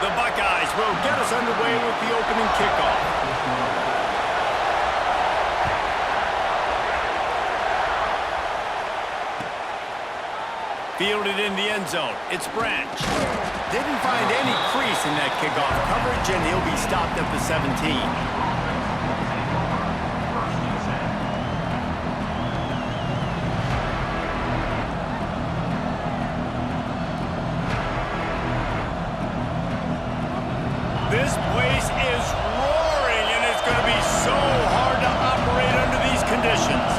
The Buckeyes will get us underway with the opening kickoff. Fielded in the end zone. It's Branch. Didn't find any crease in that kickoff coverage, and he'll be stopped at the 17. This place is roaring, and it's going to be so hard to operate under these conditions.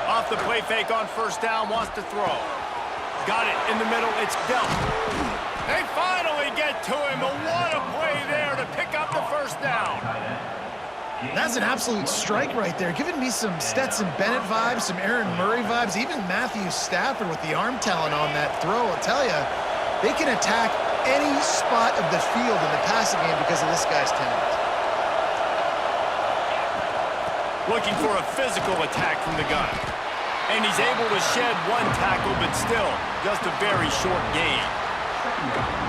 Off the play fake on first down, wants to throw. Got it in the middle, it's Delp. They finally get to him, but what a play there to pick up the first down. That's an absolute strike right there, giving me some Stetson Bennett vibes, some Aaron Murray vibes, even Matthew Stafford with the arm talent on that throw. I'll tell you, they can attack any spot of the field in the passing game because of this guy's talent. Looking for a physical attack from the gun. And he's able to shed one tackle, but still, just a very short gain.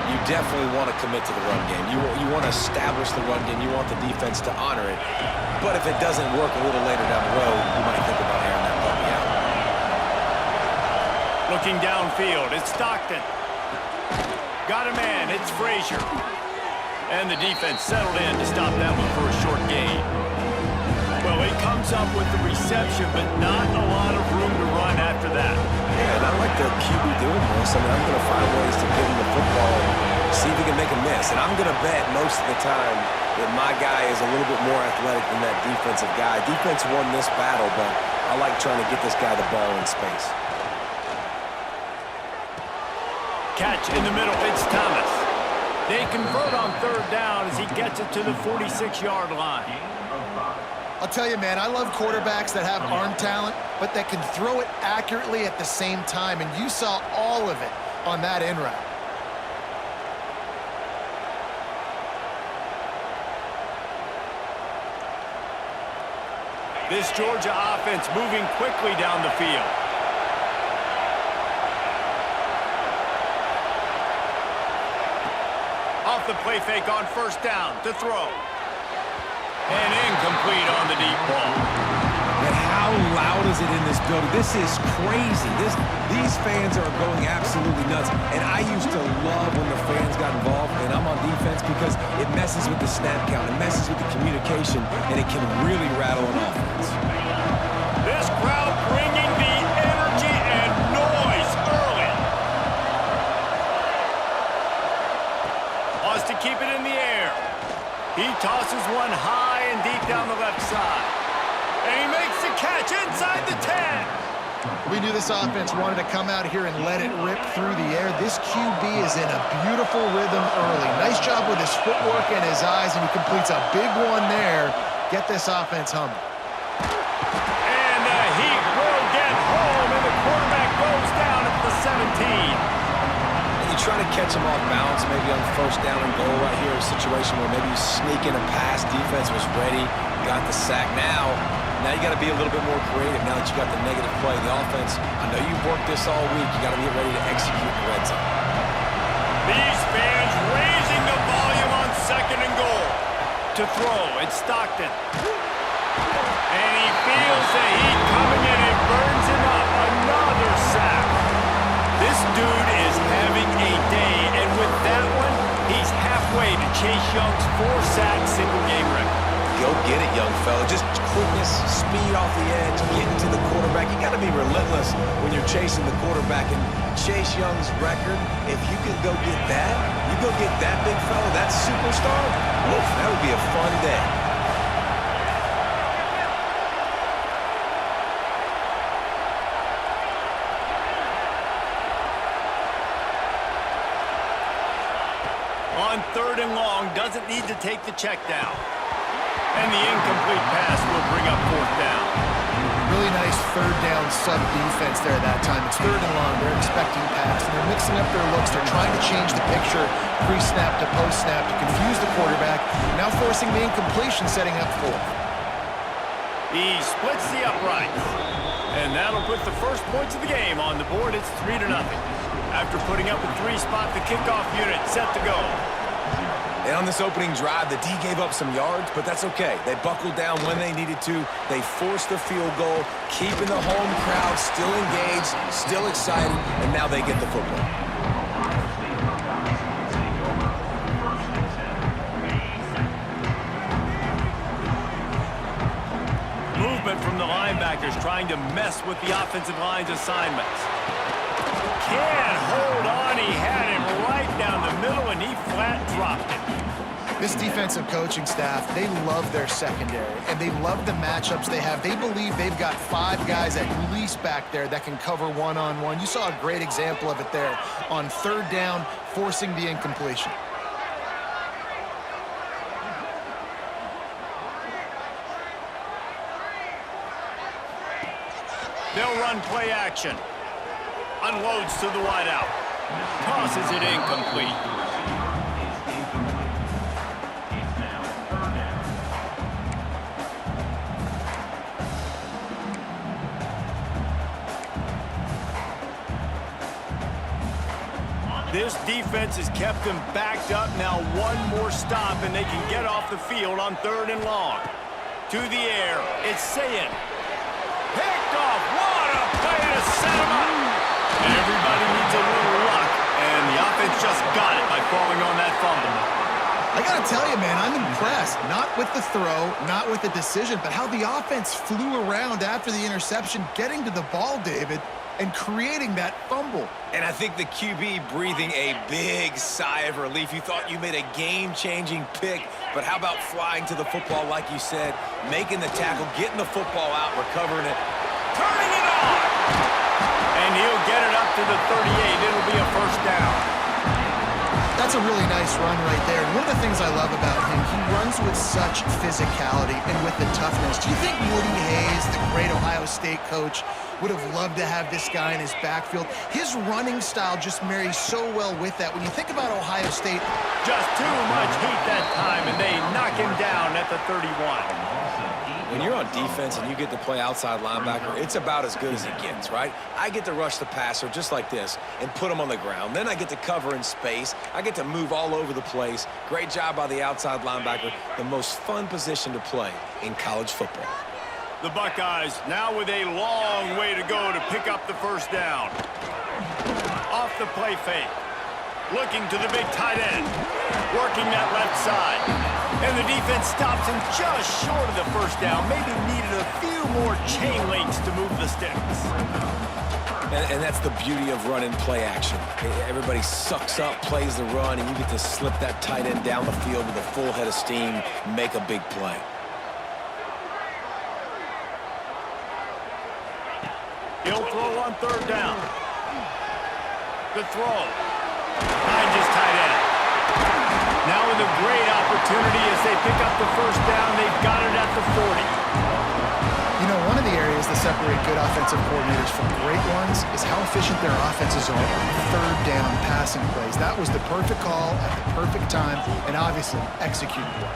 You definitely want to commit to the run game. You want to establish the run game. You want the defense to honor it. But if it doesn't work a little later down the road, you might think about airing that puppy out. Looking downfield, it's Stockton. Got a man, it's Frazier. And the defense settled in to stop that one for a short gain. Well, he comes up with the reception, but not a lot of room to run after that. Yeah, and I like the QB doing this. I mean, I'm going to find ways to give him the football, see if he can make a miss. And I'm going to bet most of the time that my guy is a little bit more athletic than that defensive guy. Defense won this battle, but I like trying to get this guy the ball in space. Catch in the middle, it's Thomas. They convert on third down as he gets it to the 46-yard line. I'll tell you, man, I love quarterbacks that have arm talent, but that can throw it accurately at the same time, and you saw all of it on that in route. This Georgia offense moving quickly down the field. Off the play fake on first down to throw. And incomplete on the deep ball. And how loud is it in this building? This is crazy. These fans are going absolutely nuts. And I used to love when the fans got involved, and I'm on defense because it messes with the snap count, it messes with the communication, and it can really rattle an offense. This crowd bringing the energy and noise early. Wants to keep it in the air. He tosses one high and deep down the left side. And he makes the catch inside the 10. We knew this offense wanted to come out here and let it rip through the air. This QB is in a beautiful rhythm early. Nice job with his footwork and his eyes, and he completes a big one there. Get this offense humming. And the Heat will get home, and the quarterback goes down at the 17. Try to catch him off balance, maybe on first down and goal right here, a situation where maybe you sneak in a pass, defense was ready, got the sack. Now you got to be a little bit more creative now that you got the negative play. The offense, I know you've worked this all week, you got to get ready to execute the red zone. These fans raising the volume on second and goal. To throw, it's Stockton. And he feels the heat coming in and burns him up. Another sack. This dude is having a day, and with that one, he's halfway to Chase Young's 4-sack single-game record. Go get it, young fella. Just quickness, speed off the edge, getting to the quarterback. You got to be relentless when you're chasing the quarterback. And Chase Young's record, if you can go get that, you go get that big fella, that superstar, woof, that would be a fun day. On third and long, doesn't need to take the check down. And the incomplete pass will bring up fourth down. Really nice third down sub defense there that time. It's third and long. They're expecting pass, and they're mixing up their looks. They're trying to change the picture pre-snap to post-snap to confuse the quarterback, now forcing the incompletion, setting up fourth. He splits the uprights. And that'll put the first points of the game on the board. It's 3-0. After putting up a 3-spot, the kickoff unit set to go. And on this opening drive, the D gave up some yards, but that's okay. They buckled down when they needed to. They forced the field goal, keeping the home crowd still engaged, still excited, and now they get the football. Movement from the linebackers trying to mess with the offensive line's assignments. Can't hold on. He had him right down the middle, and he flat dropped it. This defensive coaching staff, they love their secondary, and they love the matchups they have. They believe they've got 5 guys at least back there that can cover one-on-one. You saw a great example of it there on 3rd down, forcing the incompletion. They'll run play action. Unloads to the wideout. Tosses it incomplete. This defense has kept them backed up. Now one more stop, and they can get off the field on 3rd and long. To the air, it's Sayin. Picked off. What a play to set him up. And everybody needs a little luck, and the offense just got it by falling on that fumble. I got to tell you, man, I'm impressed. Not with the throw, not with the decision, but how the offense flew around after the interception, getting to the ball, David, and creating that fumble. And I think the QB breathing a big sigh of relief. You thought you made a game-changing pick, but how about flying to the football, like you said, making the tackle, getting the football out, recovering it, turning it on! And he'll get it up to the 38. It'll be a 1st down. That's a really nice run right there. And one of the things I love about him, he runs with such physicality and with the toughness. Do you think Woody Hayes, the great Ohio State coach, would have loved to have this guy in his backfield? His running style just marries so well with that. When you think about Ohio State, just too much heat that time, and they knock him down at the 31. When you're on defense and you get to play outside linebacker, it's about as good as it gets, right? I get to rush the passer just like this and put him on the ground. Then I get to cover in space. I get to move all over the place. Great job by the outside linebacker. The most fun position to play in college football. The Buckeyes now with a long way to go to pick up the 1st down. Off the play fake. Looking to the big tight end. Working that left side. And the defense stops him just short of the 1st down. Maybe needed a few more chain links to move the sticks. And that's the beauty of running play action. Everybody sucks up, plays the run, and you get to slip that tight end down the field with a full head of steam, make a big play. He'll throw on 3rd down. The throw. Behind his tight end. Now with a great opportunity as they pick up the 1st down. They've got it at the 40. you know, one of the areas that separate good offensive coordinators from great ones is how efficient their offenses are on 3rd down passing plays. That was the perfect call at the perfect time and obviously executed well.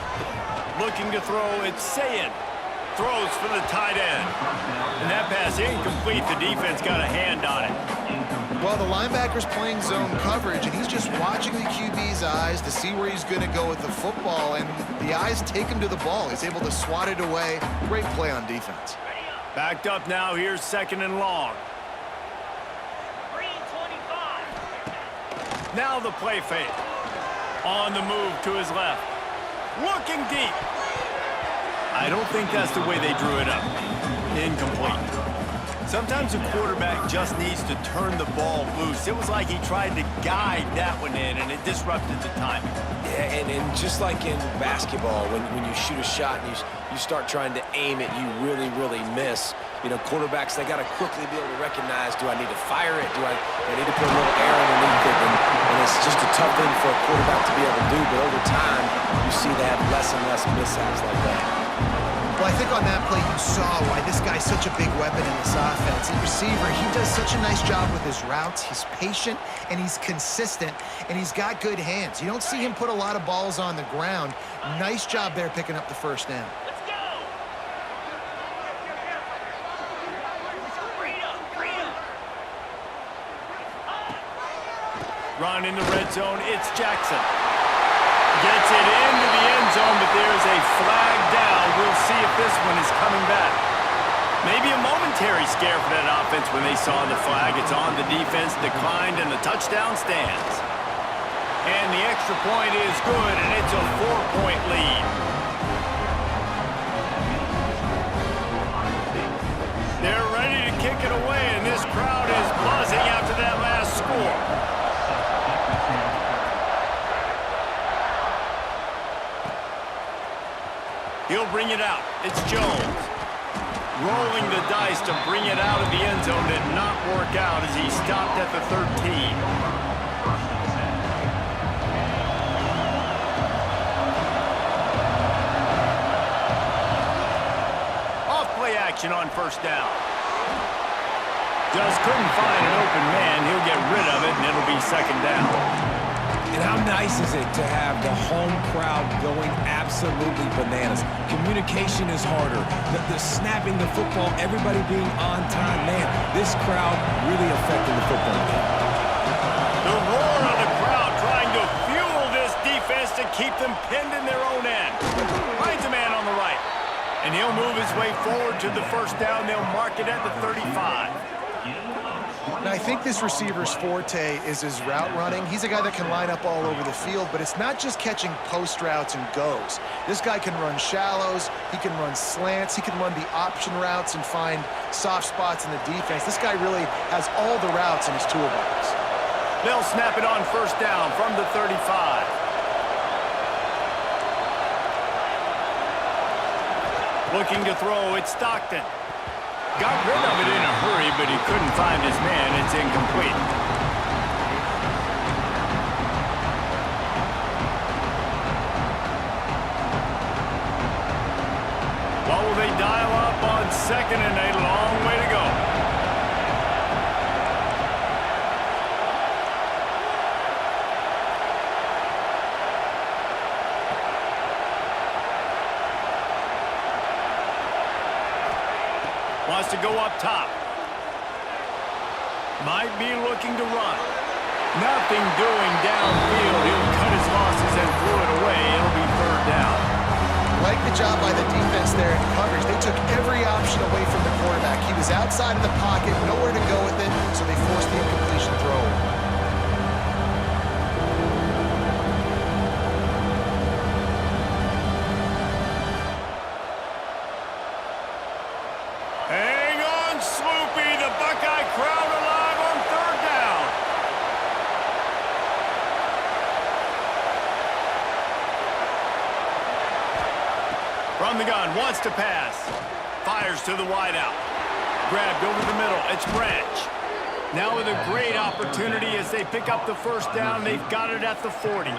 Looking to throw, it's Sayin. Throws for the tight end. And that pass incomplete. The defense got a hand on it. Well, the linebacker's playing zone coverage, and he's just watching the QB's eyes to see where he's going to go with the football, and the eyes take him to the ball. He's able to swat it away. Great play on defense. Backed up now. Here's 2nd and long. 3:25. Now the play fake. On the move to his left. Looking deep. I don't think that's the way they drew it up. Incomplete. Sometimes a quarterback just needs to turn the ball loose. It was like he tried to guide that one in, and it disrupted the timing. Yeah, and just like in basketball, when you shoot a shot and you start trying to aim it, you really miss. You know, quarterbacks, they got to quickly be able to recognize, do I need to fire it? Do I need to put a little air underneath it? And it's just a tough thing for a quarterback to be able to do, but over time, you see they have less and less mishaps like that. Well, I think on that play you saw why this guy's such a big weapon in this offense. At receiver, he does such a nice job with his routes. He's patient, and he's consistent, and he's got good hands. You don't see him put a lot of balls on the ground. Nice job there picking up the 1st down. Let's go. Run in the red zone, it's Jackson. Gets it into the end zone, but there's a flag down. We'll see if this one is coming back. Maybe a momentary scare for that offense when they saw the flag. It's on, the defense declined, and the touchdown stands. And the extra point is good, and it's a 4-point lead. They're ready to kick it away, and this crowd is buzzing after that last score. He'll bring it out. It's Jones. Rolling the dice to bring it out of the end zone did not work out as he stopped at the 13. Off-play action on first down. Just couldn't find an open man. He'll get rid of it, and it'll be second down. And how nice is it to have the home crowd going absolutely bananas? Communication is harder. The snapping the football, everybody being on time. Man, this crowd really affected the football game. The roar of the crowd trying to fuel this defense to keep them pinned in their own end. Finds a man on the right. And he'll move his way forward to the first down. They'll mark it at the 35. Now, I think this receiver's forte is his route running. He's a guy that can line up all over the field, but it's not just catching post routes and goes. This guy can run shallows, he can run slants, he can run the option routes and find soft spots in the defense. This guy really has all the routes in his toolbox. They'll snap it on first down from the 35. Looking to throw, it's Stockton. Got rid of it in a hurry, but he couldn't find his man. It's incomplete. What will they dial up on second and a long way to go? Wants to go up top. Might be looking to run. Nothing doing downfield. He'll cut his losses and throw it away. It'll be third down. Like the job by the defense there in coverage. They took every option away from the quarterback. He was outside of the pocket, nowhere to go with it, so they forced the incompletion throw. From the gun, wants to pass. Fires to the wideout. Grabbed over the middle, it's Branch. Now with a great opportunity as they pick up the first down, they've got it at the 40.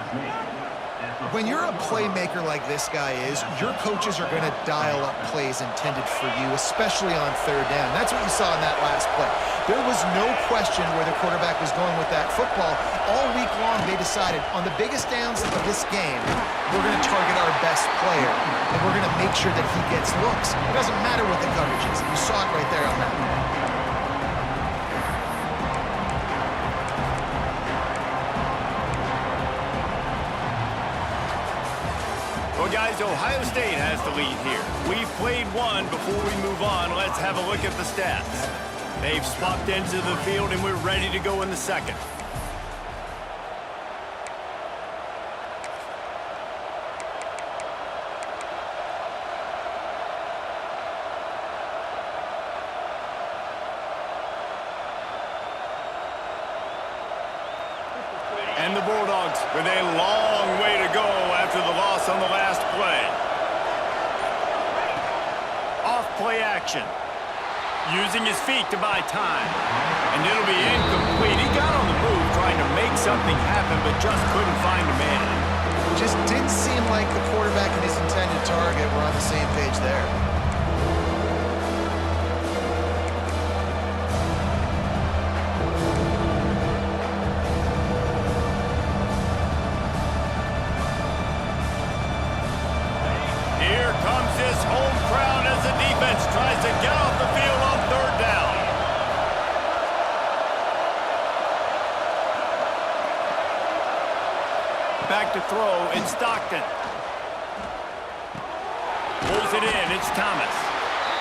When you're a playmaker like this guy is, your coaches are going to dial up plays intended for you, especially on third down. That's what you saw in that last play. There was no question where the quarterback was going with that football. All week long, they decided on the biggest downs of this game, we're going to target our best player, and we're going to make sure that he gets looks. It doesn't matter what the coverage is. You saw it right there on that play. Well, guys, Ohio State has the lead here. We've played one. Before we move on, let's have a look at the stats. They've swapped ends of the field, and we're ready to go in the second. And the Bulldogs with a long way to go after the loss on the last play. Off play action. Using his feet to buy time. And it'll be incomplete. He got on the move trying to make something happen, but just couldn't find a man. Just didn't seem like the quarterback and his intended target were on the same page there. This home crowd as the defense tries to get off the field on third down. Back to throw, it's Stockton. Pulls it in, it's Thomas.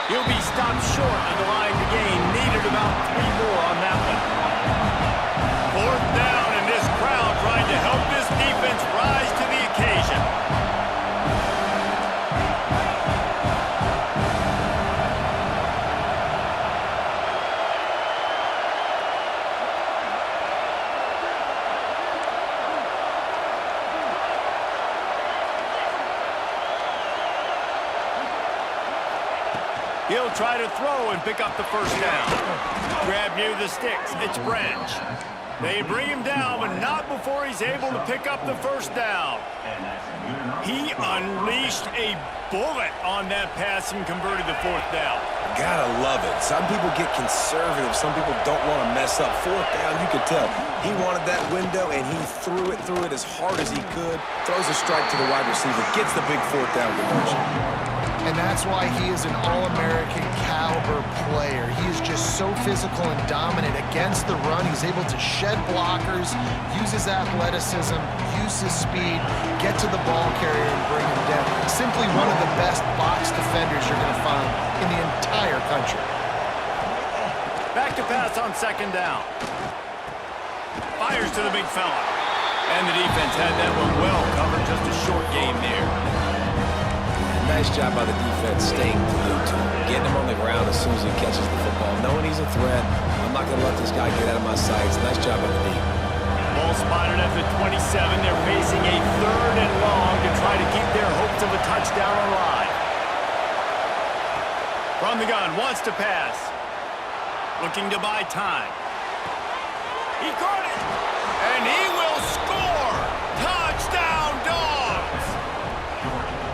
He'll be stopped short of the line to gain. Needed about 3 more on that one. 4th down, and this crowd trying to help this defense rise to the occasion. He'll try to throw and pick up the 1st down. Grab near the sticks. It's Branch. They bring him down, but not before he's able to pick up the 1st down. He unleashed a bullet on that pass and converted the 4th down. Gotta love it. Some people get conservative. Some people don't want to mess up. 4th down, you could tell. He wanted that window, and he threw it as hard as he could. Throws a strike to the wide receiver. Gets the big 4th down conversion. And that's why he is an All-American caliber player. He is just so physical and dominant against the run. He's able to shed blockers, use his athleticism, use his speed, get to the ball carrier and bring him down. Simply one of the best box defenders you're going to find in the entire country. Back to pass on 2nd down. Fires to the big fella. And the defense had that one well covered. Just a short game there. Nice job by the defense staying glued to him, getting him on the ground as soon as he catches the football, knowing he's a threat. I'm not going to let this guy get out of my sights. Nice job by the D. Ball spotted at the 27. They're facing a 3rd and long to try to keep their hopes of a touchdown alive. From the gun, wants to pass. Looking to buy time. He caught it, and he will score! Touchdown, Dogs!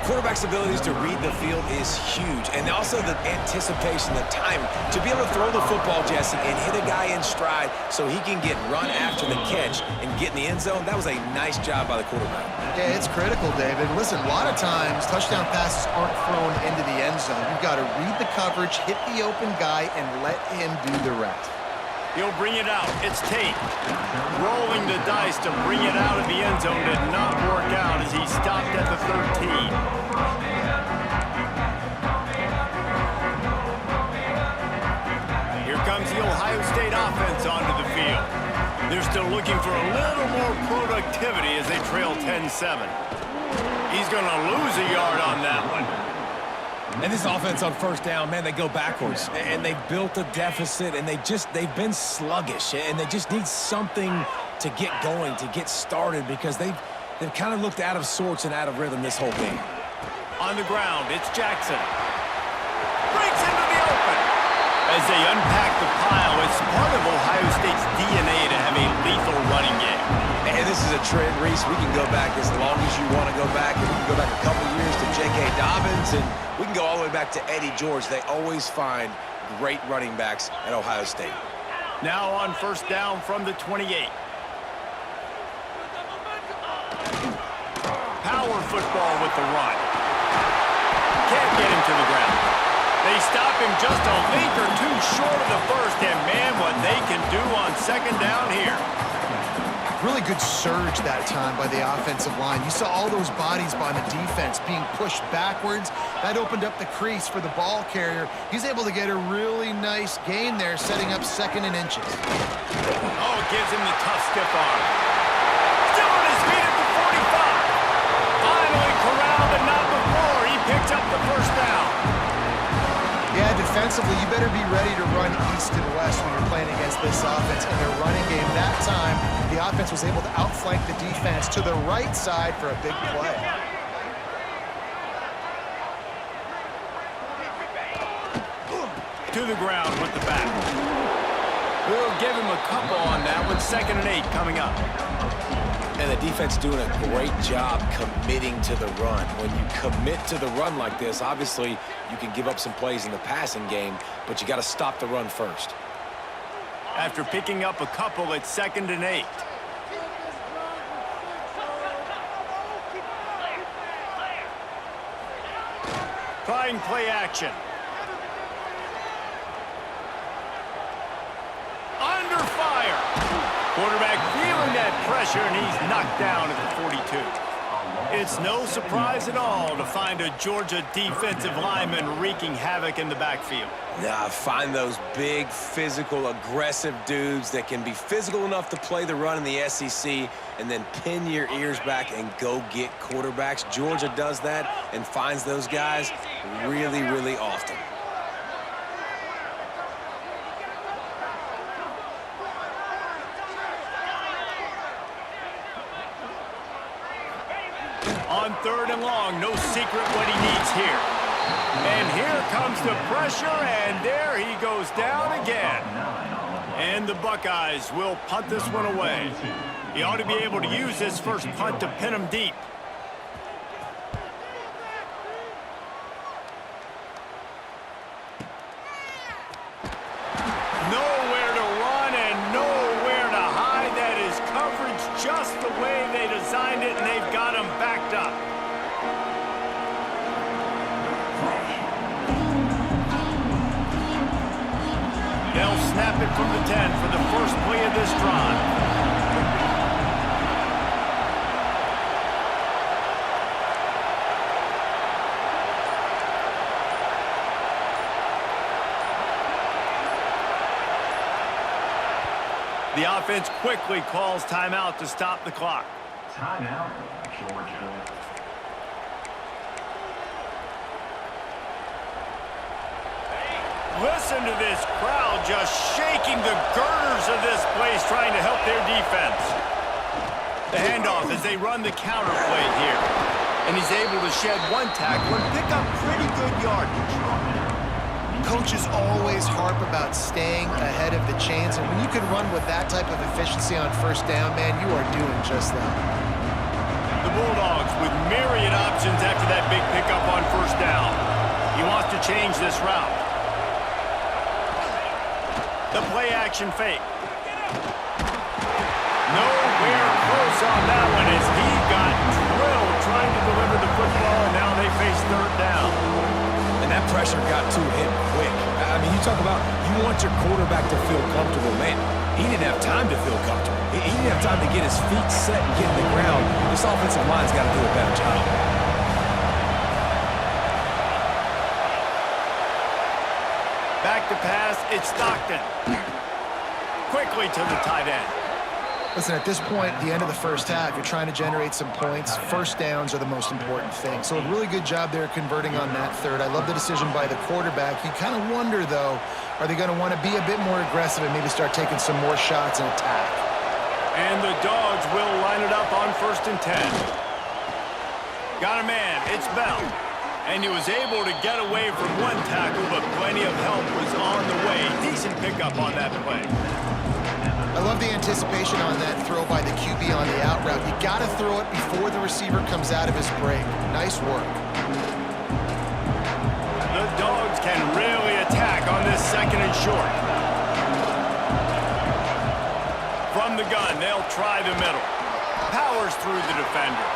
Quarterback's abilities to read the field is huge, and also the anticipation, the time to be able to throw the football, Jesse, and hit a guy in stride so he can get run after the catch and get in the end zone. That was a nice job by the quarterback. Yeah, it's critical, David. Listen, a lot of times touchdown passes aren't thrown into the end zone. You've got to read the coverage, hit the open guy, and let him do the rest. He'll bring it out. It's Tate. Rolling the dice to bring it out of the end zone did not work out as he stopped at the 13. Here comes the Ohio State offense onto the field. They're still looking for a little more productivity as they trail 10-7. He's going to lose a yard on that one. And this offense on 1st down, man, they go backwards. And they've built a deficit, and they've been sluggish. And they just need something to get going, to get started, because they've kind of looked out of sorts and out of rhythm this whole game. On the ground, it's Jackson. Breaks into the open. As they unpack the pile, it's part of Ohio State's DNA to have a lethal running game. And this is a trend, Reese. We can go back as long as you want to go back. And we can go back a couple years to J.K. Dobbins, and we can go all the way back to Eddie George. They always find great running backs at Ohio State. Now on 1st down from the 28. Power football with the run. Can't get him to the ground. They stop him just a link or two short of the 1st, and man, what they can do on 2nd down here. Really good surge that time by the offensive line. You saw all those bodies by the defense being pushed backwards. That opened up the crease for the ball carrier. He's able to get a really nice gain there, setting up 2nd and inches. Oh, it gives him the tough stiff arm. Still on his feet at the 45. Finally corralled, but not before. He picks up the 1st down. Yeah, defensively, you better be ready to run east and west when you're playing against this offense and their running game. That time, the offense was able to outflank the defense to the right side for a big play. To the ground with the back. We'll give him a couple on that one. 2nd and 8 coming up. And the defense doing a great job committing to the run. When you commit to the run like this, obviously you can give up some plays in the passing game, but you got to stop the run first. After picking up a couple, it's 2nd and 8. Trying play action. Under fire. Quarterback feeling that pressure, and he's knocked down at the 42. It's no surprise at all to find a Georgia defensive lineman wreaking havoc in the backfield. Nah, find those big, physical, aggressive dudes that can be physical enough to play the run in the SEC and then pin your ears back and go get quarterbacks. Georgia does that and finds those guys really, really often. On 3rd and long, no secret what he needs here. And here comes the pressure, and there he goes down again. And the Buckeyes will punt this one away. He ought to be able to use this first punt to pin him deep. Nowhere to run and nowhere to hide. That is coverage just the way they designed it, and they've got him backed up. They'll snap it from the 10 for the first play of this drive. The offense quickly calls timeout to stop the clock. Timeout, Georgia. Listen to this crowd just shaking the girders of this place, trying to help their defense. The handoff as they run the counter play here. And he's able to shed one tackle and pick up pretty good yardage. Coaches always harp about staying ahead of the chains, and when you can run with that type of efficiency on first down, man, you are doing just that. The Bulldogs with myriad options after that big pickup on first down. He wants to change this route. The play action fake. Nowhere close on that one as he got drilled trying to deliver the football, and now they face 3rd down. And that pressure got to him quick. I mean, you talk about you want your quarterback to feel comfortable. Man, he didn't have time to feel comfortable. He didn't have time to get his feet set and get in the ground. This offensive line's got to do a better job. Back to pass, it's Stockton. Quickly to the tight end. Listen, at this point, at the end of the first half, you're trying to generate some points. First downs are the most important thing. So a really good job there converting on that 3rd. I love the decision by the quarterback. You kind of wonder, though, are they going to want to be a bit more aggressive and maybe start taking some more shots and attack? And the Dogs will line it up on 1st and 10. Got a man, it's Bell. And he was able to get away from one tackle, but plenty of help was on the way. Decent pickup on that play. I love the anticipation on that throw by the QB on the out route. You got to throw it before the receiver comes out of his break. Nice work. The Dogs can really attack on this 2nd and short. From the gun, they'll try the middle. Powers through the defender.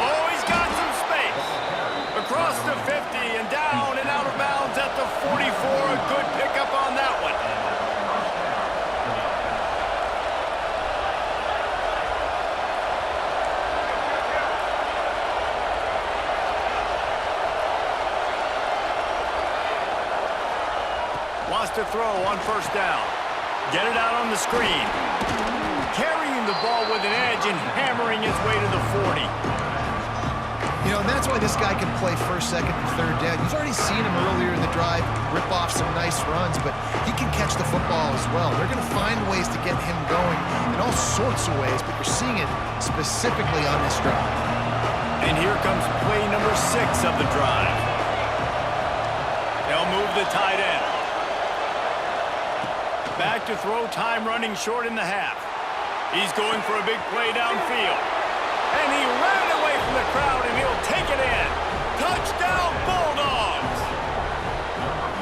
Oh, he's got some space. Across the 50 and down and out of bounds at the 44. A good pickup on that one. Wants to throw on first down. Get it out on the screen. Carrying the ball with an edge and hammering his way to the 40. You know, and that's why this guy can play 1st, 2nd, and 3rd down. You've already seen him earlier in the drive rip off some nice runs, but he can catch the football as well. They're going to find ways to get him going in all sorts of ways, but you're seeing it specifically on this drive. And here comes play number 6 of the drive. They'll move the tight end. Back to throw, time running short in the half. He's going for a big play downfield. And he ran away from the crowd, and he'll take it in. Touchdown, Bulldogs!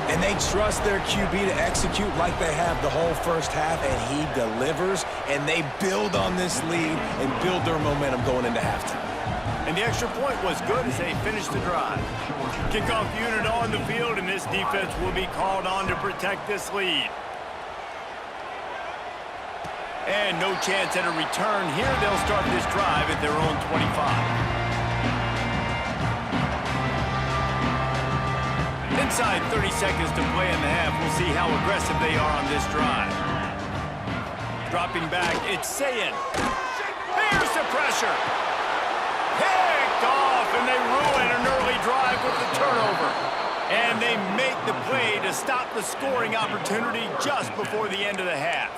And they trust their QB to execute like they have the whole first half, and he delivers, and they build on this lead and build their momentum going into halftime. And the extra point was good as they finished the drive. Kickoff unit on the field, and this defense will be called on to protect this lead. And no chance at a return here. They'll start this drive at their own 25. Inside 30 seconds to play in the half. We'll see how aggressive they are on this drive. Dropping back, it's Sayin. Here's the pressure. Picked off, and they ruin an early drive with the turnover. And they make the play to stop the scoring opportunity just before the end of the half.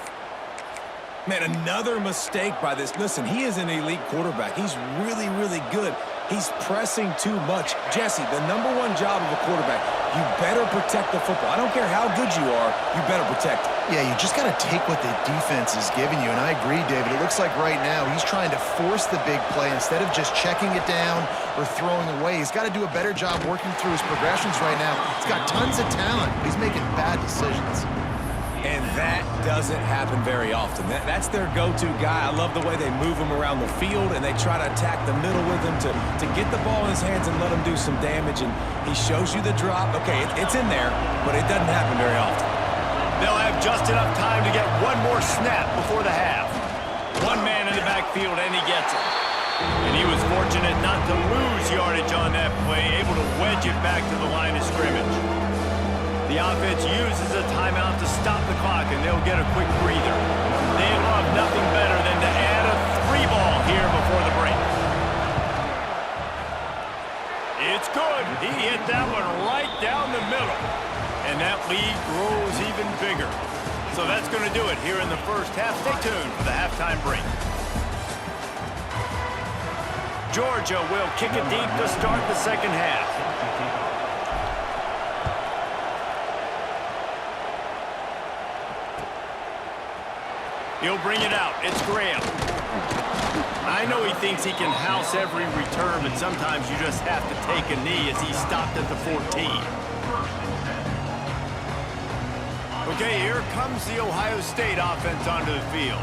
Man, another mistake by this. Listen, he is an elite quarterback. He's really, really good. He's pressing too much. Jesse, the #1 job of a quarterback, you better protect the football. I don't care how good you are, you better protect it. Yeah, you just got to take what the defense is giving you, and I agree, David. It looks like right now he's trying to force the big play instead of just checking it down or throwing away. He's got to do a better job working through his progressions right now. He's got tons of talent. He's making bad decisions. And that doesn't happen very often. That's their go-to guy. I love the way they move him around the field, and they try to attack the middle with him to get the ball in his hands and let him do some damage. And he shows you the drop. Okay, it's in there, but it doesn't happen very often. They'll have just enough time to get one more snap before the half. One man in the backfield, and he gets it. And he was fortunate not to lose yardage on that play, able to wedge it back to the line of scrimmage. The offense uses a timeout to stop the clock, and they'll get a quick breather. They love nothing better than to add a 3-ball here before the break. It's good. He hit that one right down the middle. And that lead grows even bigger. So that's going to do it here in the first half. Stay tuned for the halftime break. Georgia will kick it deep to start the second half. He'll bring it out. It's Graham. I know he thinks he can house every return, but sometimes you just have to take a knee as he stopped at the 14. Okay, here comes the Ohio State offense onto the field.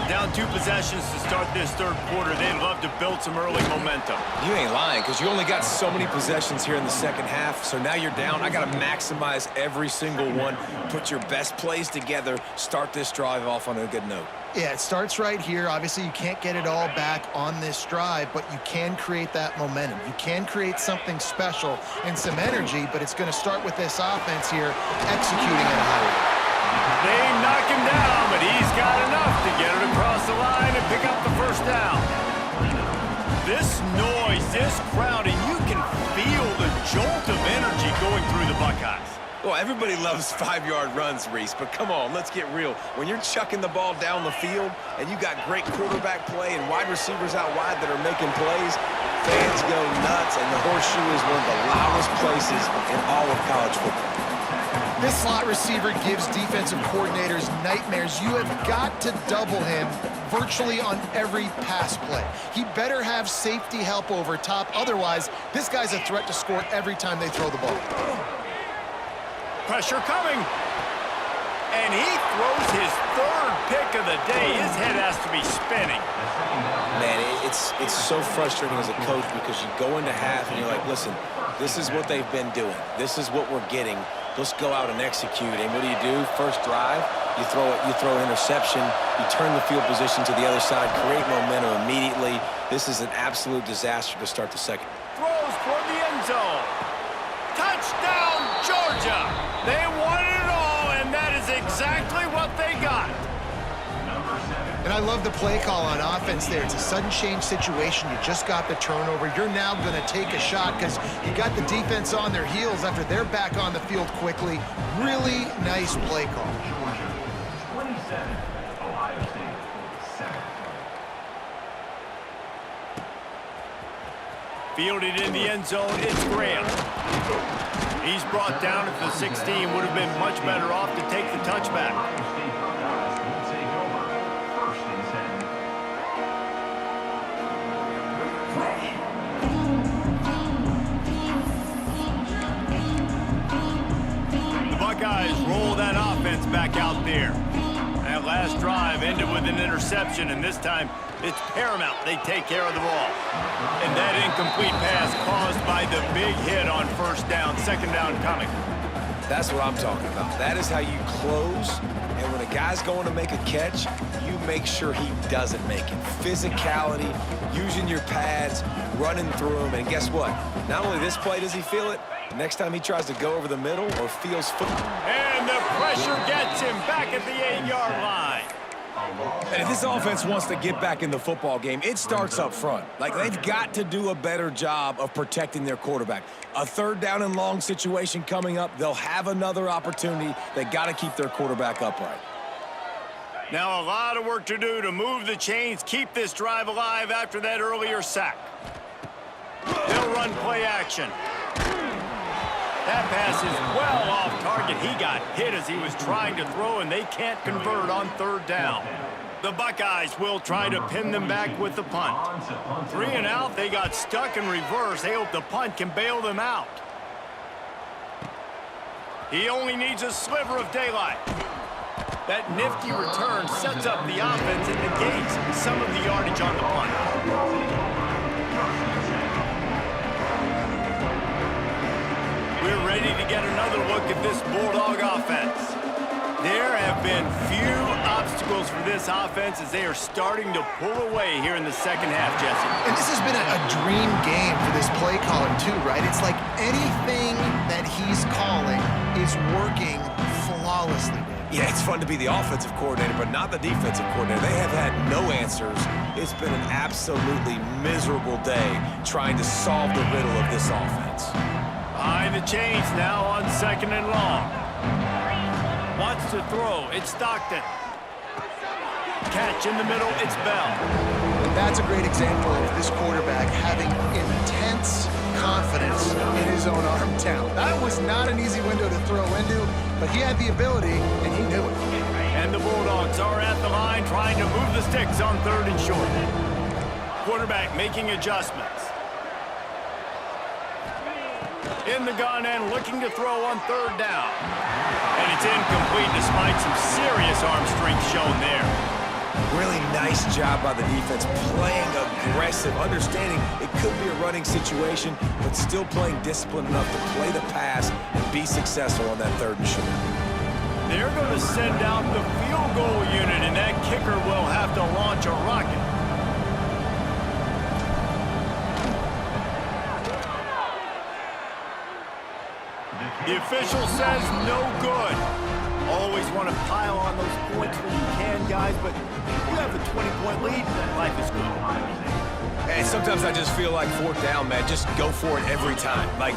Down 2 possessions to start this third quarter. They'd love to build some early momentum. You ain't lying, because you only got so many possessions here in the second half, so now you're down. I got to maximize every single one, put your best plays together, start this drive off on a good note. Yeah, it starts right here. Obviously, you can't get it all back on this drive, but you can create that momentum. You can create something special and some energy, but it's going to start with this offense here executing at a high rate. They knock him down, but he's got enough to get it across the line and pick up the first down. This noise, this crowd, and you can feel the jolt of energy going through the Buckeyes. Well, everybody loves 5-yard runs, Reese, but come on, let's get real. When you're chucking the ball down the field and you got great quarterback play and wide receivers out wide that are making plays, fans go nuts, and the Horseshoe is one of the loudest places in all of college football. This slot receiver gives defensive coordinators nightmares. You have got to double him virtually on every pass play. He better have safety help over top. Otherwise, this guy's a threat to score every time they throw the ball. Pressure coming. And he throws his 3rd pick of the day. His head has to be spinning. Man, it's so frustrating as a coach because you go into half and you're like, listen, this is what they've been doing. This is what we're getting. Let's go out and execute. And what do? First drive, you throw an interception, you turn the field position to the other side, create momentum immediately. This is an absolute disaster to start the second. Throws toward the end zone. Touchdown, Georgia. They wanted it all, and that is exactly what they got. And I love the play call on offense there. It's a sudden change situation. You just got the turnover. You're now going to take a shot because you got the defense on their heels after they're back on the field quickly. Really nice play call. 27, Ohio State, 7. Fielded in the end zone, it's Graham. He's brought down at the 16. Would have been much better off to take the touchback. Buckeyes roll that offense back out there. That last drive ended with an interception, and this time it's paramount they take care of the ball. And that incomplete pass caused by the big hit on first down, second down coming. That's what I'm talking about. That is how you close, and when a The guy's going to make a catch. You make sure he doesn't make it. Physicality, using your pads, running through them. And guess what? Not only this play does he feel it, next time he tries to go over the middle or feels foot. And the pressure gets him back at the 8-yard line. And if this offense wants to get back in the football game, it starts up front. Like, they've got to do a better job of protecting their quarterback. A third down and long situation coming up, they'll have another opportunity. They got to keep their quarterback upright. Now a lot of work to do to move the chains, keep this drive alive after that earlier sack. They'll run play action. That pass is well off target. He got hit as he was trying to throw, and they can't convert on third down. The Buckeyes will try to pin them back with the punt. 3 and out, they got stuck in reverse. They hope the punt can bail them out. He only needs a sliver of daylight. That nifty return sets up the offense and negates some of the yardage on the punt. We're ready to get another look at this Bulldog offense. There have been few obstacles for this offense as they are starting to pull away here in the second half, Jesse. And this has been a dream game for this play caller, too, right? It's like anything that he's calling is working flawlessly. Yeah, it's fun to be the offensive coordinator, but not the defensive coordinator. They have had no answers. It's been an absolutely miserable day trying to solve the riddle of this offense. Behind the chains now on 2nd and long. Wants to throw. It's Stockton. Catch in the middle. It's Bell. That's a great example of this quarterback having intense confidence in his own arm talent. That was not an easy window to throw into, but he had the ability, and he knew it. And the Bulldogs are at the line trying to move the sticks on 3rd and short. Quarterback making adjustments. In the gun and looking to throw on 3rd down. And it's incomplete despite some serious arm strength shown there. Really nice job by the defense, playing aggressive, understanding it could be a running situation, but still playing disciplined enough to play the pass and be successful on that 3rd and short. They're going to send out the field goal unit, and that kicker will have to launch a rocket. The official says no good. Always want to pile on those points when you can, guys, but you have a 20-point lead. Life is good. And sometimes I just feel like 4th down, man. Just go for it every time. Like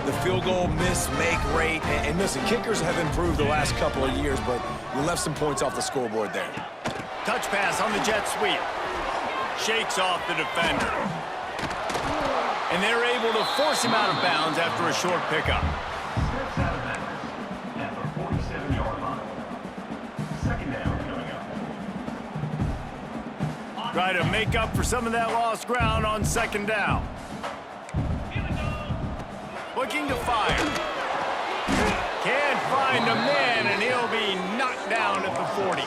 the field goal miss-make rate. And listen, kickers have improved the last couple of years, but you left some points off the scoreboard there. Touch pass on the jet sweep. Shakes off the defender. And they're able to force him out of bounds after a short pickup. Try to make up for some of that lost ground on 2nd down. Looking to fire. Can't find a man, and he'll be knocked down at the 40.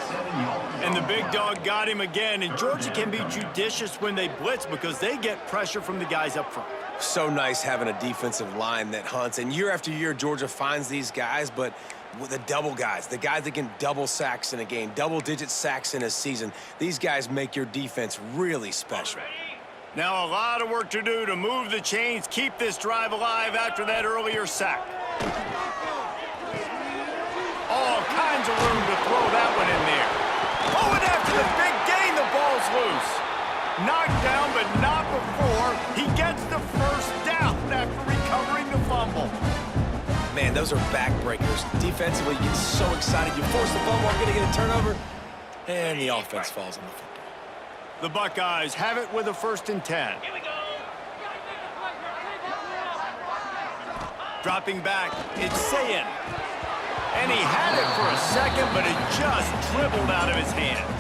And the big dog got him again, and Georgia can be judicious when they blitz because they get pressure from the guys up front. So nice having a defensive line that hunts. And year after year, Georgia finds these guys, but with the double guys, the guys that can double sacks in a game, double-digit sacks in a season, these guys make your defense really special. Now a lot of work to do to move the chains, keep this drive alive after that earlier sack. All kinds of room to throw that one in there. Oh, and after the big gain, the ball's loose. Knocked down, but not before. He gets the 1st down after recovering the fumble. Man, those are backbreakers. Defensively, you get so excited. You force the fumble, I'm going to get a turnover, and the offense falls on the football. The Buckeyes have it with a 1st and 10. Dropping back, it's Sayin. And he had it for a second, but it just dribbled out of his hands.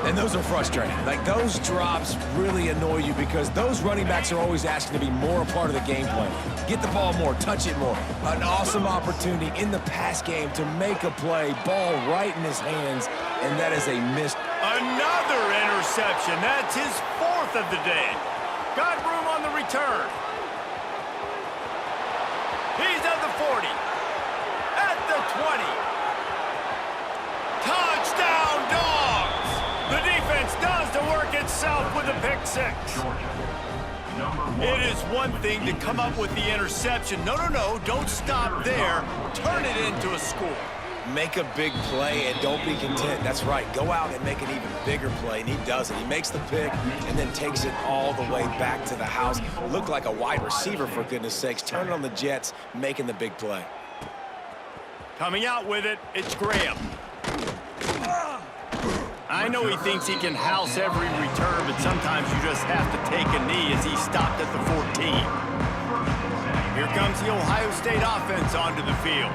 And those are frustrating. Like, those drops really annoy you because those running backs are always asking to be more a part of the game plan. Get the ball more, touch it more. An awesome opportunity in the pass game to make a play, ball right in his hands, and that is a missed. Another interception. That's his 4th of the day. Got room on the return. He's at the 40. At the 20. Touchdown, Dogs! The defense does the work itself with a pick six. Georgia. Number 1. It is one thing to come up with the interception. No, don't stop there. Turn it into a score. Make a big play and don't be content. That's right. Go out and make an even bigger play, and he does it. He makes the pick and then takes it all the way back to the house. Looked like a wide receiver, for goodness sakes. Turning on the Jets, making the big play. Coming out with it, it's Graham. I know he thinks he can house every return, but sometimes you just have to take a knee as he stopped at the 14. Here comes the Ohio State offense onto the field.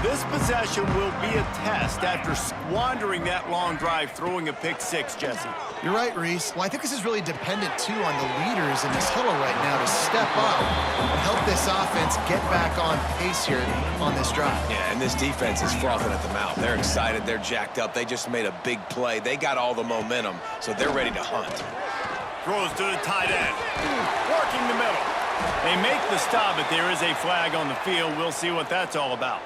This possession will be a test after squandering that long drive throwing a pick six, Jesse. You're right, Reese. Well, I think this is really dependent, too, on the leaders in this huddle right now to step up and help this offense get back on pace here on this drive. Yeah, and this defense is frothing at the mouth. They're excited. They're jacked up. They just made a big play. They got all the momentum, so they're ready to hunt. Throws to the tight end. Working the middle. They make the stop, but there is a flag on the field. We'll see what that's all about.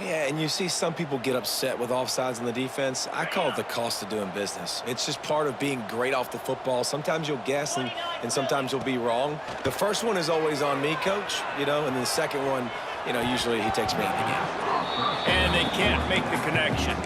Yeah, and you see some people get upset with offsides in the defense. I call it the cost of doing business. It's just part of being great off the football. Sometimes you'll guess and sometimes you'll be wrong. The first one is always on me, Coach, and then the second one, usually he takes me out of the game. And they can't make the connection.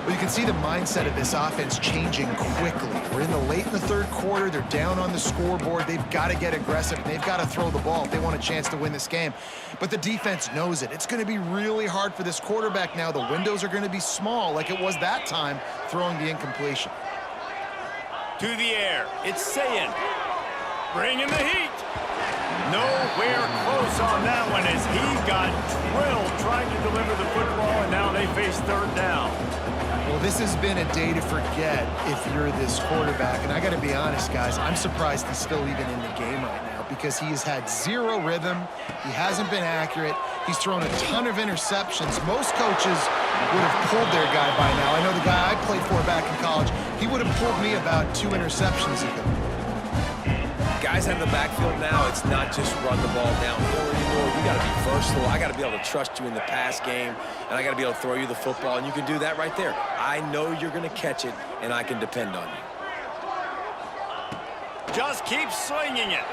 Well, you can see the mindset of this offense changing quickly. We're late in the third quarter. They're down on the scoreboard. They've got to get aggressive, and they've got to throw the ball if they want a chance to win this game. But the defense knows it. It's going to be really hard for this quarterback now. The windows are going to be small like it was that time throwing the incompletion. To the air. It's Sayin. Bringing the heat. Nowhere close on that one as he got drilled trying to deliver the football, and now they face third down. Well, this has been a day to forget if you're this quarterback. And I got to be honest, guys, I'm surprised he's still even in the game right now because he has had zero rhythm. He hasn't been accurate. He's thrown a ton of interceptions. Most coaches would have pulled their guy by now. I know the guy I played for back in college, he would have pulled me about 2 interceptions ago. Guys in the backfield now, it's not just run the ball downhill anymore. You got to be versatile. I got to be able to trust you in the pass game, and I got to be able to throw you the football, and you can do that right there. I know you're going to catch it, and I can depend on you. Just keep slinging it.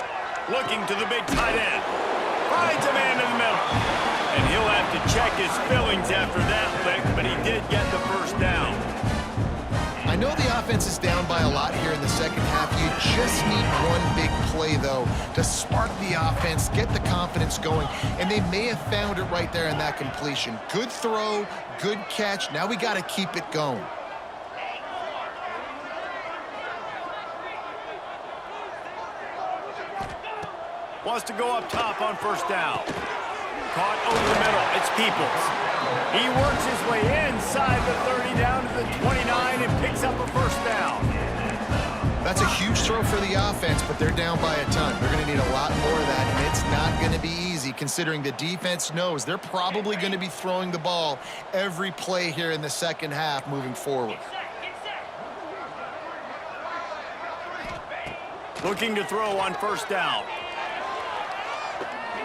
Looking to the big tight end. Finds a man in the middle. And he'll have to check his fillings after that lick, but he did get the first down. I know the offense is down by a lot here in the second half. You just need one big play, though, to spark the offense, get the confidence going, and they may have found it right there in that completion. Good throw, good catch. Now we got to keep it going. Wants to go up top on first down. Caught over the middle. It's Peoples. He works his way inside the 30 down to the 29 and picks up a first down. That's a huge throw for the offense, but they're down by a ton. They're going to need a lot more of that, and it's not going to be easy considering the defense knows they're probably going to be throwing the ball every play here in the second half moving forward. Looking to throw on first down.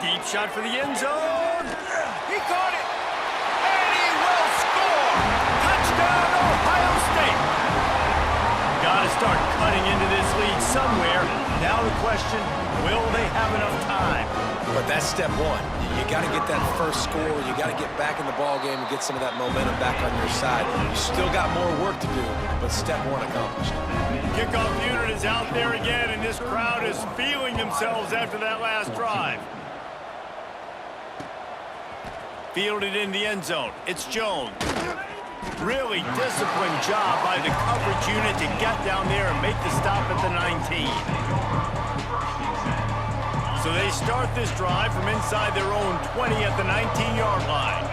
Deep shot for the end zone. He caught it. And he will score. Touchdown, Ohio State. Got to start cutting into this lead somewhere. Now the question, will they have enough time? But that's step one. You got to get that first score. You got to get back in the ball game and get some of that momentum back on your side. You still got more work to do, but step one accomplished. Kickoff unit is out there again, and this crowd is feeling themselves after that last drive. Fielded in the end zone. It's Jones. Really disciplined job by the coverage unit to get down there and make the stop at the 19. So they start this drive from inside their own 20 at the 19-yard line.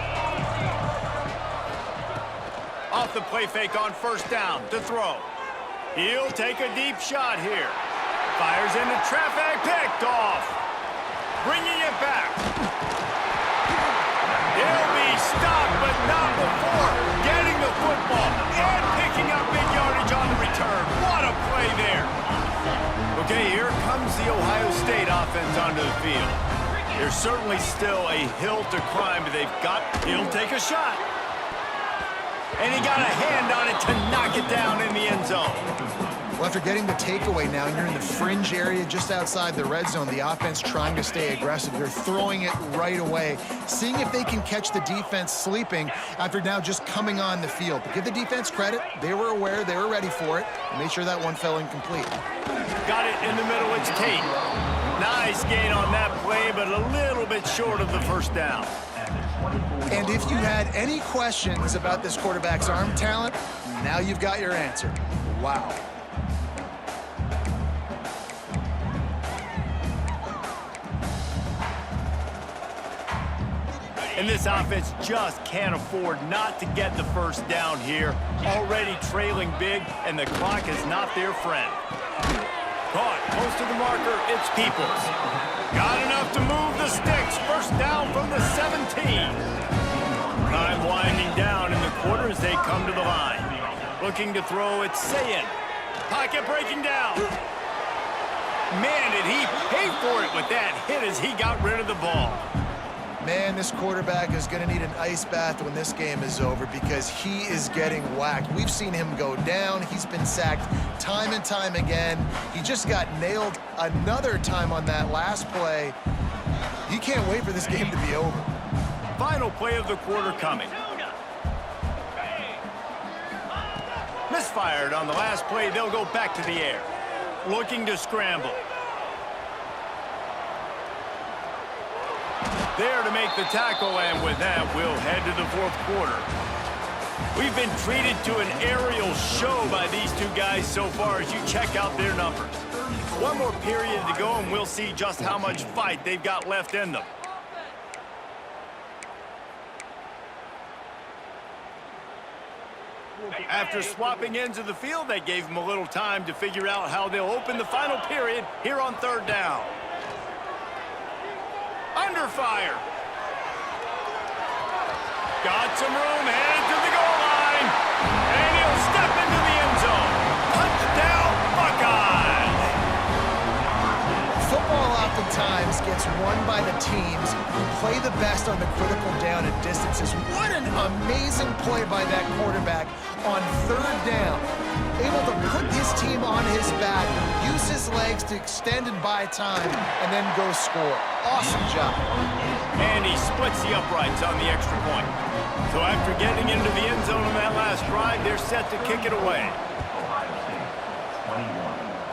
Off the play fake on first down to throw. He'll take a deep shot here. Fires into traffic, picked off. Bringing it back. He'll be stopped, but not before getting the football and picking up big yardage on the return. What a play there. Okay, here comes the Ohio State offense onto the field. There's certainly still a hill to climb, but he'll take a shot. And he got a hand on it to knock it down in the end zone. Well, after getting the takeaway now, you're in the fringe area just outside the red zone. The offense trying to stay aggressive. They're throwing it right away, seeing if they can catch the defense sleeping after now just coming on the field. But give the defense credit. They were aware. They were ready for it. And made sure that one fell incomplete. Got it in the middle. It's Tate. Nice gain on that play, but a little bit short of the first down. And if you had any questions about this quarterback's arm talent, now you've got your answer. Wow. And this offense just can't afford not to get the first down here. Already trailing big, and the clock is not their friend. Caught close to the marker, it's Peoples. Got enough to move the sticks. First down from the 17. Time winding down in the quarter as they come to the line. Looking to throw, it's Sayin. Pocket breaking down. Man, did he pay for it with that hit as he got rid of the ball. Man, this quarterback is going to need an ice bath when this game is over because he is getting whacked. We've seen him go down. He's been sacked time and time again. He just got nailed another time on that last play. He can't wait for this game to be over. Final play of the quarter coming. Misfired on the last play. They'll go back to the air. Looking to scramble. There to make the tackle, and with that, we'll head to the fourth quarter. We've been treated to an aerial show by these two guys so far as you check out their numbers. One more period to go, and we'll see just how much fight they've got left in them. After swapping ends of the field, they gave them a little time to figure out how they'll open the final period here on third down. Under fire. Got some room, headed to the goal line. And he'll step into the end zone. Touchdown, Buckeyes! Football oftentimes gets won by the teams who play the best on the critical down and distances. What an amazing play by that quarterback on third down. Able to put his team on his back, use his legs to extend and buy time, and then go score. Awesome job. And he splits the uprights on the extra point. So after getting into the end zone on that last drive, they're set to kick it away.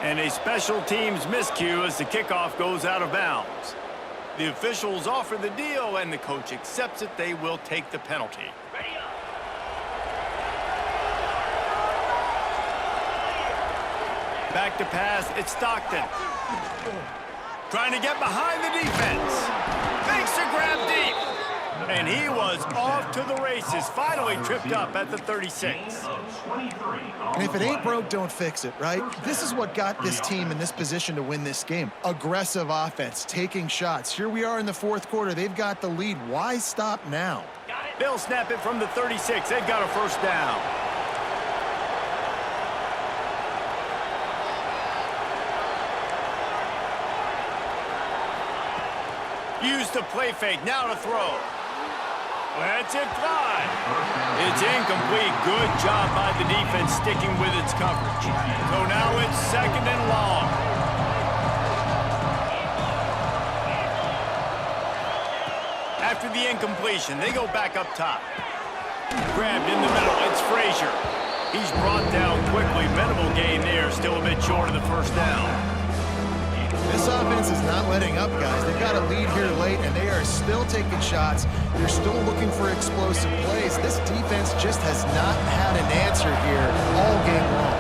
And a special teams miscue as the kickoff goes out of bounds. The officials offer the deal, and the coach accepts it. They will take the penalty. Back to pass, it's Stockton. Trying to get behind the defense. Makes a grab deep. And he was off to the races, finally tripped up at the 36. And if it ain't broke, don't fix it, right? This is what got this team in this position to win this game. Aggressive offense, taking shots. Here we are in the fourth quarter. They've got the lead. Why stop now? They'll snap it from the 36. They've got a first down. Use the play fake, now to throw. Lets it fly. It's incomplete. Good job by the defense sticking with its coverage. So now it's second and long. After the incompletion, they go back up top. Grabbed in the middle, it's Frazier. He's brought down quickly. Minimal gain there, still a bit short of the first down. This offense is not letting up, guys. They've got a lead here late, and they are still taking shots. They're still looking for explosive plays. This defense just has not had an answer here all game long.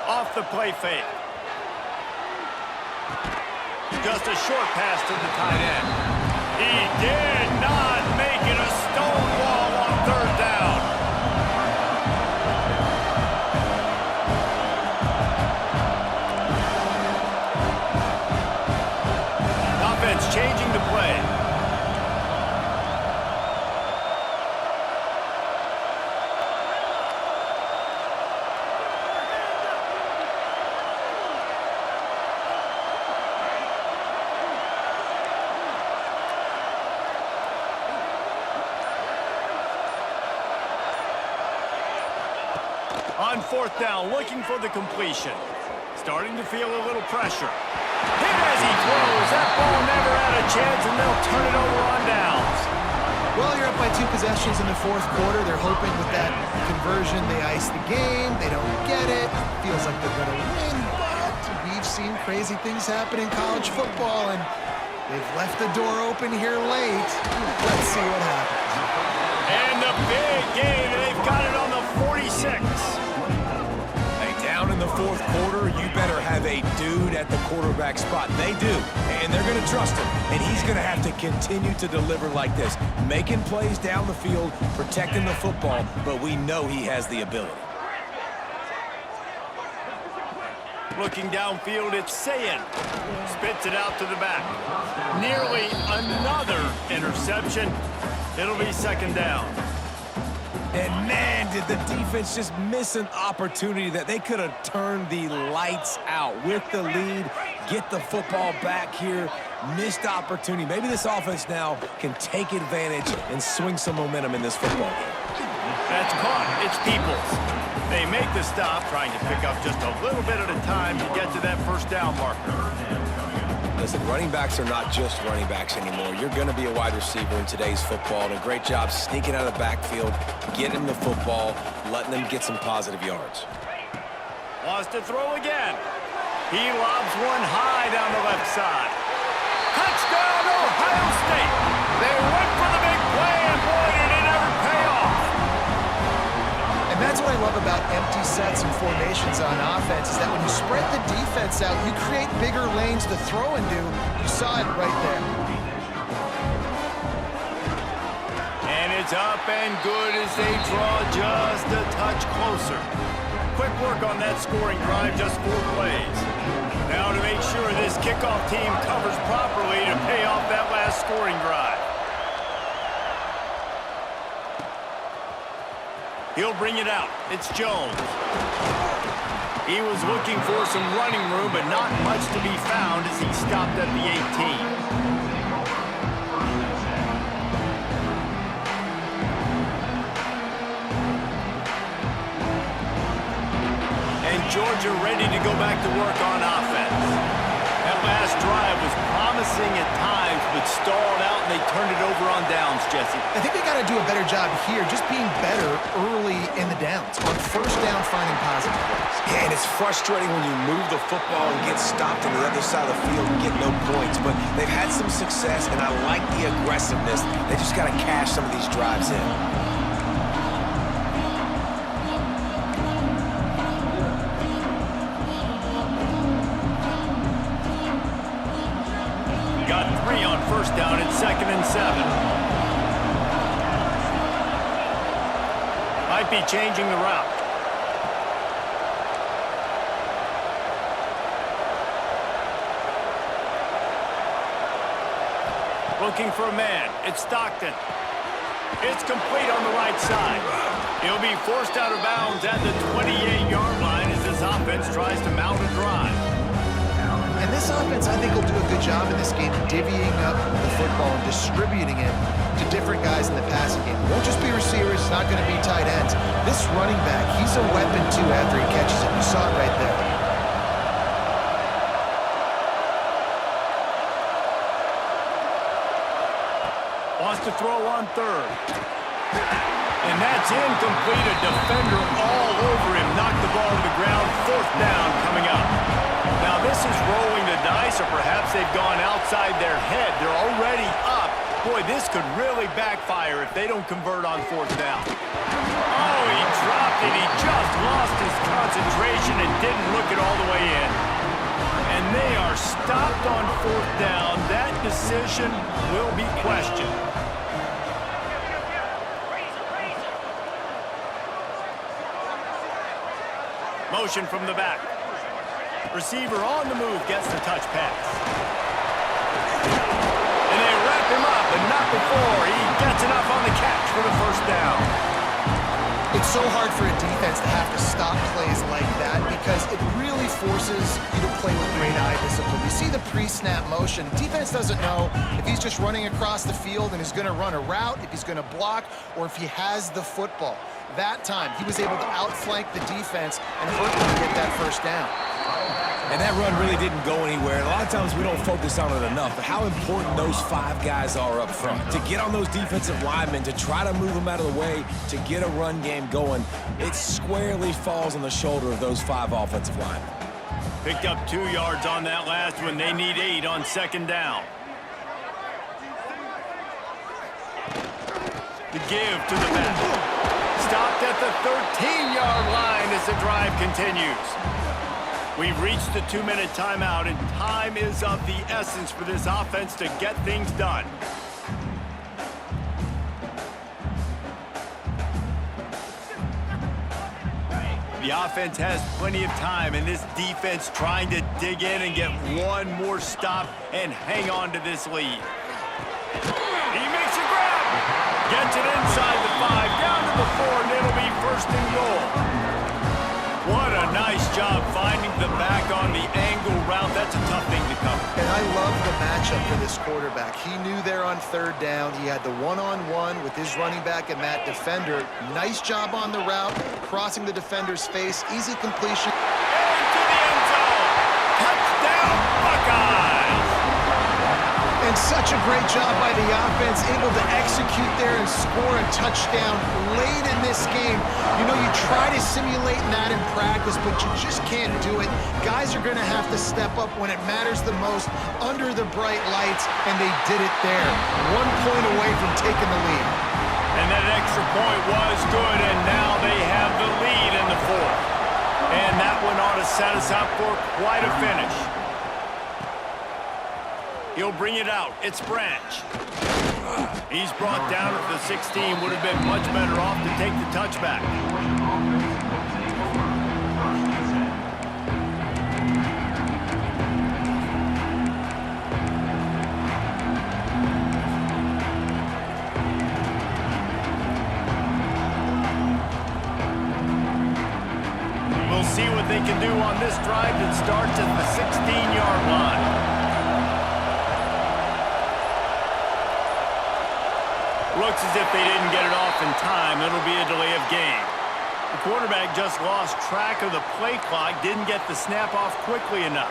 Off the play fake. Just a short pass to the tight end. He did not make it a stone wall on third down. Offense changing the play. On fourth down, looking for the completion. Starting to feel a little pressure. Hit as he throws. That ball never had a chance, and they'll turn it over on downs. Well, you're up by 2 possessions in the fourth quarter. They're hoping with that conversion they ice the game. They don't get it. Feels like they're going to win, but we've seen crazy things happen in college football, and they've left the door open here late. Let's see what happens. And the big gain. They've got it on the 46. Down in the fourth quarter, you better have a dude at the quarterback spot. They do, and they're going to trust him. And he's going to have to continue to deliver like this, making plays down the field, protecting the football, but we know he has the ability. Looking downfield, it's Sayin. Spits it out to the back. Nearly another interception. It'll be second down. And man, did the defense just miss an opportunity that they could have turned the lights out with the lead, get the football back here, missed opportunity. Maybe this offense now can take advantage and swing some momentum in this football game. That's caught. It's Peoples. They make the stop, trying to pick up just a little bit at a time to get to that first down marker. Listen, running backs are not just running backs anymore. You're going to be a wide receiver in today's football, and a great job sneaking out of the backfield, getting the football, letting them get some positive yards. Wants to throw again. He lobs one high down the left side. Touchdown, Ohio State. They went for the big play, and boy, did it ever pay off. And that's what I love about empty sets and formations on offense, is that when you spread the defense out, you create bigger lanes to throw into. You saw it right there. And it's up and good as they draw just a touch closer. Quick work on that scoring drive, just 4 plays. Now to make sure this kickoff team covers properly to pay off that last scoring drive. He'll bring it out. It's Jones. He was looking for some running room, but not much to be found as he stopped at the 18. And Georgia ready to go back to work on offense. That last drive was promising at times, but stalled out, and they turned it over on downs, Jesse. I think they got to do a better job here, just being better early in the downs. On first down, finding positive plays. Yeah, and it's frustrating when you move the football and get stopped on the other side of the field and get no points. But they've had some success, and I like the aggressiveness. They just got to cash some of these drives in. Got 3 on first down at 2nd and 7. Might be changing the route. Looking for a man. It's Stockton. It's complete on the right side. He'll be forced out of bounds at the 28-yard line as this offense tries to mount a drive. And this offense, I think, will do a good job in this game divvying up the football and distributing it to different guys in the passing game. It won't just be receivers. It's not going to be tight ends. This running back, he's a weapon, too, after he catches it. You saw it right there. Wants to throw on 3rd. And that's incomplete. A defender all over him. Knocked the ball to the ground. 4th down coming up. Now this is rolling the dice, or perhaps they've gone outside their head. They're already up. Boy, this could really backfire if they don't convert on 4th down. Oh, he dropped it. He just lost his concentration and didn't look it all the way in. And they are stopped on 4th down. That decision will be questioned. Motion from the back. Receiver on the move gets the touch pass. And they wrap him up, but not before he gets enough on the catch for the first down. It's so hard for a defense to have to stop plays like that because it really forces you to play with great eye discipline. You see the pre-snap motion. Defense doesn't know if he's just running across the field and is going to run a route, if he's going to block, or if he has the football. That time, he was able to outflank the defense and hurt them to get that first down. And that run really didn't go anywhere. And a lot of times we don't focus on it enough, but how important those 5 guys are up front. To get on those defensive linemen, to try to move them out of the way, to get a run game going, it squarely falls on the shoulder of those 5 offensive linemen. Picked up 2 yards on that last one. They need 8 on second down. The give to the back. Stopped at the 13-yard line as the drive continues. We've reached the 2-minute timeout, and time is of the essence for this offense to get things done. The offense has plenty of time, and this defense trying to dig in and get one more stop and hang on to this lead. He makes a grab. Gets it inside the 5, down to the 4, and it'll be first and goal. What a nice job finding the back on the angle route. That's a tough thing to cover. And I love the matchup for this quarterback. He knew there on third down. He had the one-on-one with his running back and that defender. Nice job on the route, crossing the defender's face. Easy completion. Into the end zone. Touchdown, Buckeyes. And such a great job by the offense, able to execute there and score a touchdown late in this game. You know, you try to simulate that in practice, but you just can't do it. Guys are going to have to step up when it matters the most under the bright lights, and they did it there. 1 point away from taking the lead. And that extra point was good, and now they have the lead in the 4th. And that one ought to set us up for quite a finish. He'll bring it out. It's Branch. He's brought down at the 16. Would have been much better off to take the touchback. We'll see what they can do on this drive that starts at the 16-yard line. Looks as if they didn't get it off in time. It'll be a delay of game. The quarterback just lost track of the play clock, didn't get the snap off quickly enough.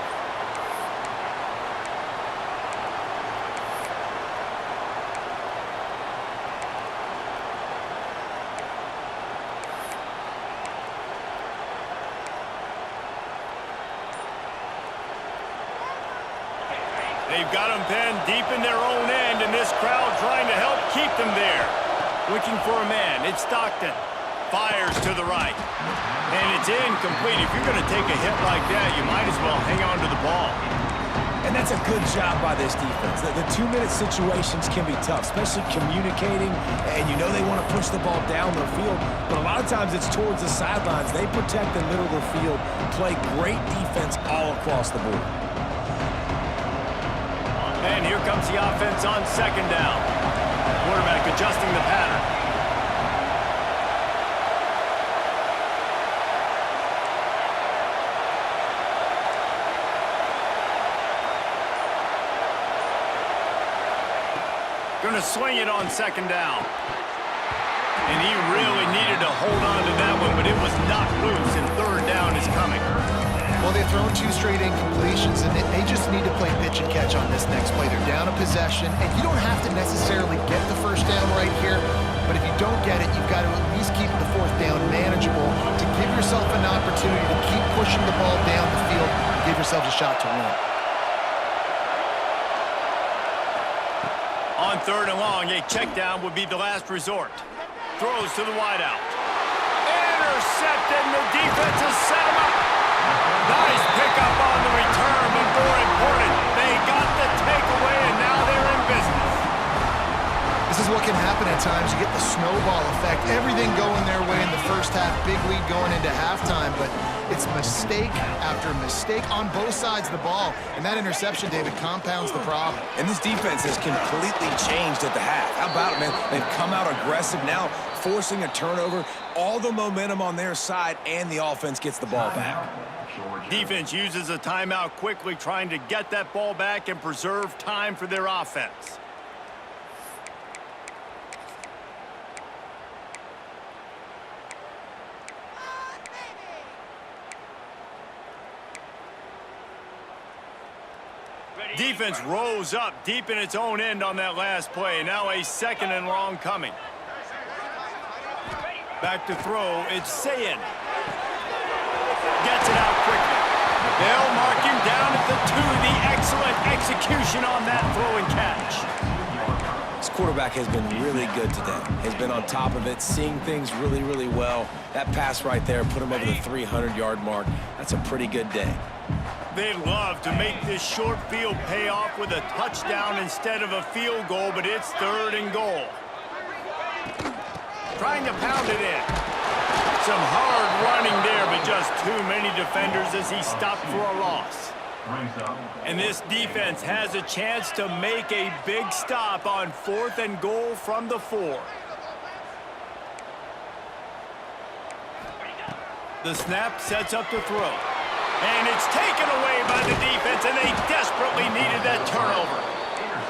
They've got them pinned deep in their own end, and this crowd trying to help keep them there. Looking for a man. It's Stockton. Fires to the right. And it's incomplete. If you're going to take a hit like that, you might as well hang on to the ball. And that's a good job by this defense. The 2-minute situations can be tough, especially communicating, and you know they want to push the ball down the field, but a lot of times it's towards the sidelines. They protect the middle of the field, play great defense all across the board. And here comes the offense on second down. Quarterback adjusting the pattern. Going to swing it on second down. And he really needed to hold on to that one, but it was knocked loose, and third down is coming. Well, they've thrown 2 straight incompletions, and they just need to play pitch and catch on this next play. They're down a possession, and you don't have to necessarily get the first down right here, but if you don't get it, you've got to at least keep the 4th down manageable to give yourself an opportunity to keep pushing the ball down the field and give yourselves a shot to win. On third and long, a check down would be the last resort. Throws to the wideout. Intercepted, and the defense has set him up. Nice pickup on the return, but more important, they got the takeaway, and now they're in business. This is what can happen at times. You get the snowball effect. Everything going their way in the first half. Big lead going into halftime, but It's mistake after mistake on both sides of the ball. And that interception, David, compounds the problem. And this defense has completely changed at the half. How about it, man? They've come out aggressive now, forcing a turnover, all the momentum on their side, and the offense gets the ball back. Defense uses a timeout quickly, trying to get that ball back and preserve time for their offense. Defense rose up deep in its own end on that last play. Now a 2nd and long coming. Back to throw. It's Sayin. Gets it out quickly. They'll mark him down at the 2. The excellent execution on that throw and catch. This quarterback has been really good today. Has been on top of it, seeing things really, really well. That pass right there put him over the 300-yard mark. That's a pretty good day. They love to make this short field pay off with a touchdown instead of a field goal, but it's 3rd and goal. Trying to pound it in. Some hard running there, but just too many defenders as he stopped for a loss. And this defense has a chance to make a big stop on 4th and goal from the 4. The snap sets up the throw. And it's taken away by the defense, and they desperately needed that turnover.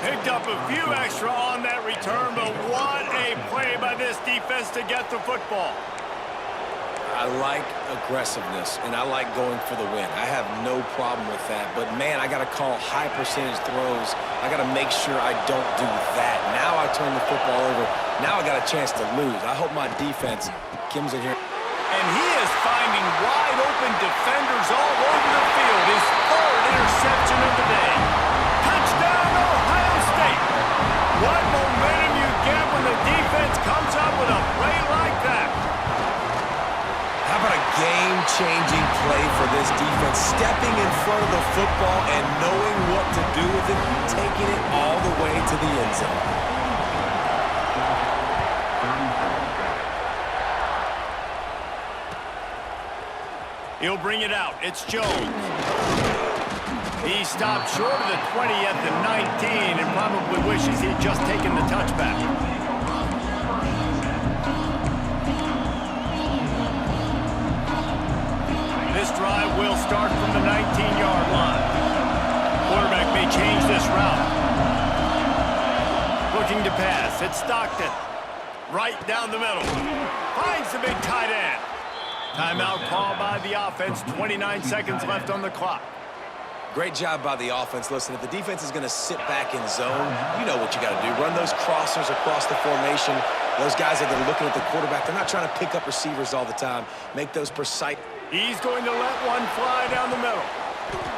Picked up a few extra on that return, but what a play by this defense to get the football. I like aggressiveness, and I like going for the win. I have no problem with that. But, man, I got to call high percentage throws. I got to make sure I don't do that. Now I turn the football over. Now I got a chance to lose. I hope my defense comes in here. And he is finding wide-open defenders all over the field. His 3rd interception of the day. Touchdown, Ohio State. What momentum you get when the defense comes up with a play like that. How about a game-changing play for this defense? Stepping in front of the football and knowing what to do with it, taking it all the way to the end zone. He'll bring it out. It's Jones. He stopped short of the 20 at the 19 and probably wishes he'd just taken the touchback. This drive will start from the 19-yard line. Quarterback may change this route. Looking to pass. It's Stockton. Right down the middle. Finds the big tight end. Timeout called by the offense. 29 seconds left on the clock. Great job by the offense. Listen, if the defense is going to sit back in zone, you know what you got to do. Run those crossers across the formation. Those guys that are looking at the quarterback, they're not trying to pick up receivers all the time. Make those precise. He's going to let one fly down the middle.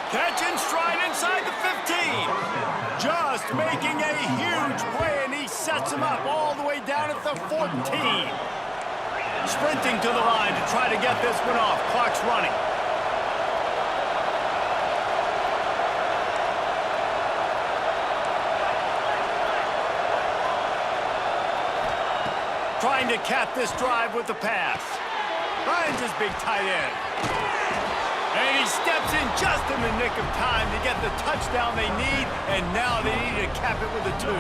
Catch and stride inside the 15. Just making a huge play, and he sets him up all the way down at the 14. Sprinting to the line to try to get this one off. Clock's running. Trying to cap this drive with the pass. Finds his big tight end. And he steps in just in the nick of time to get the touchdown they need, and now they need to cap it with a 2.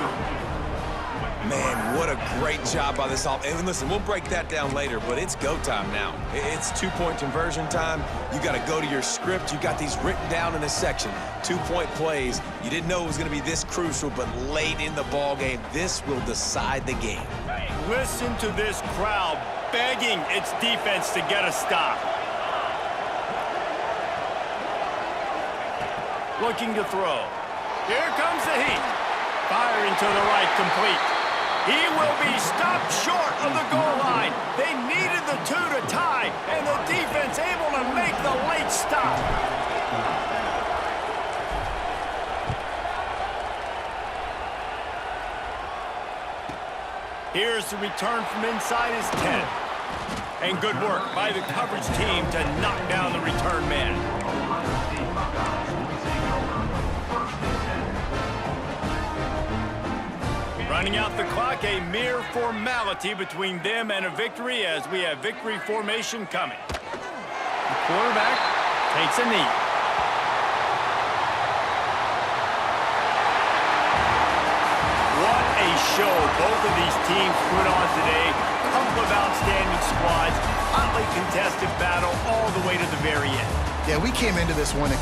Man, what a great job by this offense. And listen, we'll break that down later, but it's go time now. It's 2-point conversion time. You got to go to your script. You got these written down in this section. 2-point plays. You didn't know it was going to be this crucial, but late in the ball game, this will decide the game. Listen to this crowd begging its defense to get a stop. Looking to throw. Here comes the heat. Firing to the right, complete. He will be stopped short of the goal line. They needed the 2 to tie, and the defense able to make the late stop. Here's the return from inside his 10. And good work by the coverage team to knock down the return man. Running out the clock, a mere formality between them and a victory as we have victory formation coming. Quarterback takes a knee. What a show both of these teams put on today. Couple of outstanding squads, hotly contested battle all the way to the very end. Yeah, we came into this one